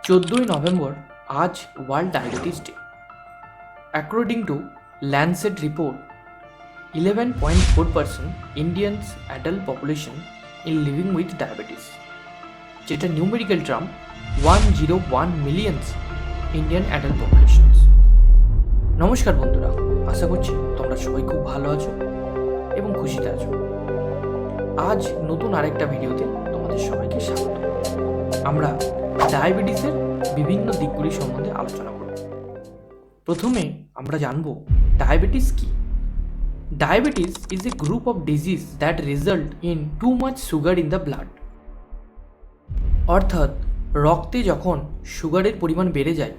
14 November আজ world diabetes day. According to Lancet report 11.4% Indians adult population in living with diabetes, যেটা numerical term 101 millions Indian adult populations. নমস্কার বন্ধুরা, আশা করছি তোমরা সবাই খুব ভালো আছো এবং খুশিতে আছো। আজ নতুন আরেকটা ভিডিওতে তোমাদের সবাইকে স্বাগত। আমরা ডায়াবেটিসের বিভিন্ন দিকগুলি সম্বন্ধে আলোচনা করব। প্রথমে আমরা জানব ডায়াবেটিস কি। Diabetes is a group of disease that result in too much sugar in the blood. অর্থাৎ রক্তে যখন সুগারের পরিমাণ বেড়ে যায়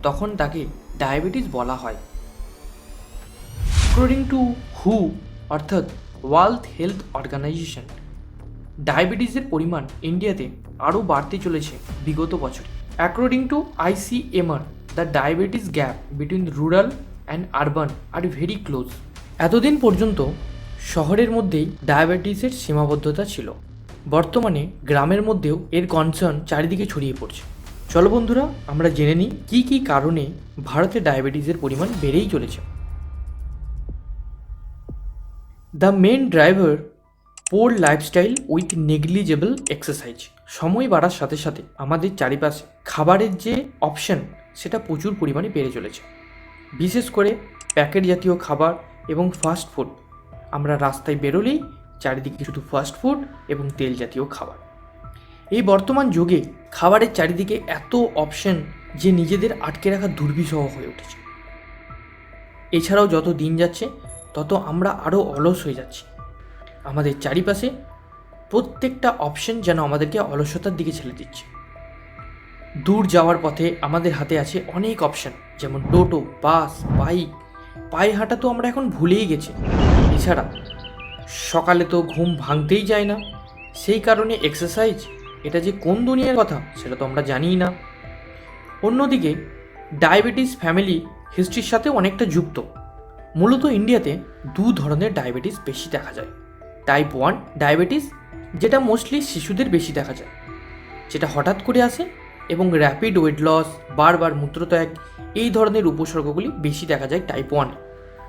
তখন তাকে ডায়াবেটিস বলা হয়। অ্যাকর্ডিং টু হু অর্থাৎ ওয়ার্ল্ড হেলথ অর্গানাইজেশন, ডায়াবেটিসের পরিমাণ ইন্ডিয়াতে আরও বাড়তে চলেছে বিগত বছরে। According to ICMR, the diabetes gap between rural and urban are very close. এতদিন পর্যন্ত শহরের মধ্যেই ডায়াবেটিসের সীমাবদ্ধতা ছিল, বর্তমানে গ্রামের মধ্যেও এর কনসার্ন চারিদিকে ছড়িয়ে পড়ছে। চলো বন্ধুরা, আমরা জেনে নিই কী কী কারণে ভারতে ডায়াবেটিসের পরিমাণ বেড়েই চলেছে। The main driver poor lifestyle with negligible exercise. সময় বাড়ার সাথে সাথে আমাদের চারিপাশে খাবারের যে অপশন সেটা প্রচুর পরিমাণে বেড়ে চলেছে, বিশেষ করে প্যাকেট জাতীয় খাবার এবং ফাস্ট ফুড। আমরা রাস্তায় বেরোলেই চারিদিকে শুধু ফাস্ট ফুড এবং তেল জাতীয় খাবার। এই বর্তমান যুগে খাবারের চারিদিকে এত অপশন যে নিজেদের আটকে রাখা দুর্বিষহ হয়ে উঠেছে। এছাড়াও যত দিন যাচ্ছে তত আমরা আরও অলস হয়ে যাচ্ছি। আমাদের চারিপাশে প্রত্যেকটা অপশন যেন আমাদেরকে অলসতার দিকে ঠেলে দিচ্ছে। দূর যাওয়ার পথে আমাদের হাতে আছে অনেক অপশন, যেমন টোটো, বাস, বাইক। পায়ে হাঁটা তো আমরা এখন ভুলেই গেছি। এছাড়া সকালে তো ঘুম ভাঙতেই যায় না, সেই কারণে এক্সারসাইজ এটা যে কোন দুনিয়ার কথা সেটা তো আমরা জানিই না। অন্যদিকে ডায়াবেটিস ফ্যামিলি হিস্ট্রির সাথে অনেকটা যুক্ত। মূলত ইন্ডিয়াতে দু ধরনের ডায়াবেটিস বেশি দেখা যায়। টাইপ 1 ডায়াবেটিস, যেটা মোস্টলি শিশুদের বেশি দেখা যায়, যেটা হঠাৎ করে আসে এবং র্যাপিড ওয়েট লস, বারবার মূত্রত্যাগ, এই ধরনের উপসর্গগুলি বেশি দেখা যায় type 1।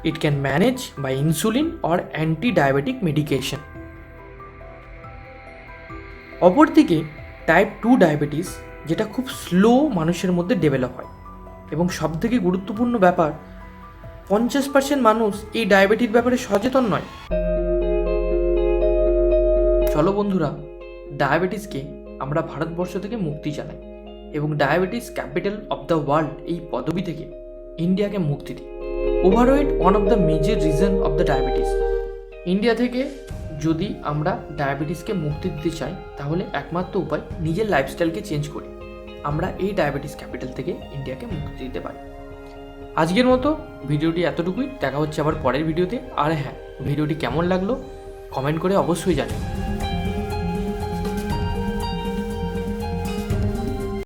It can manage by insulin or anti diabetic medication. অপরদিকে টাইপ 2 ডায়াবেটিস, যেটা খুব স্লো মানুষের মধ্যে ডেভেলপ হয় এবং সবথেকে গুরুত্বপূর্ণ ব্যাপার 50% মানুষ এই ডায়াবেটিস ব্যাপারে সচেতন নয়। চলো বন্ধুরা, ডায়াবেটিসকে আমরা ভারতবর্ষ থেকে মুক্তি জানাই এবং diabetes capital of the world এই পদবি থেকে ইন্ডিয়াকে মুক্তি দিই। Overweight one of the major reason of the diabetes. India থেকে যদি আমরা ডায়াবেটিসকে মুক্তি দিতে চাই তাহলে একমাত্র উপায় নিজের লাইফস্টাইলকে চেঞ্জ করে আমরা এই ডায়াবেটিস ক্যাপিটাল থেকে ইন্ডিয়াকে মুক্তি দিতে পারি। আজকের মতো ভিডিওটি এতটুকুই, দেখা হচ্ছে আবার পরের ভিডিওতে। আর হ্যাঁ, ভিডিওটি কেমন লাগলো কমেন্ট করে অবশ্যই জানাবেন।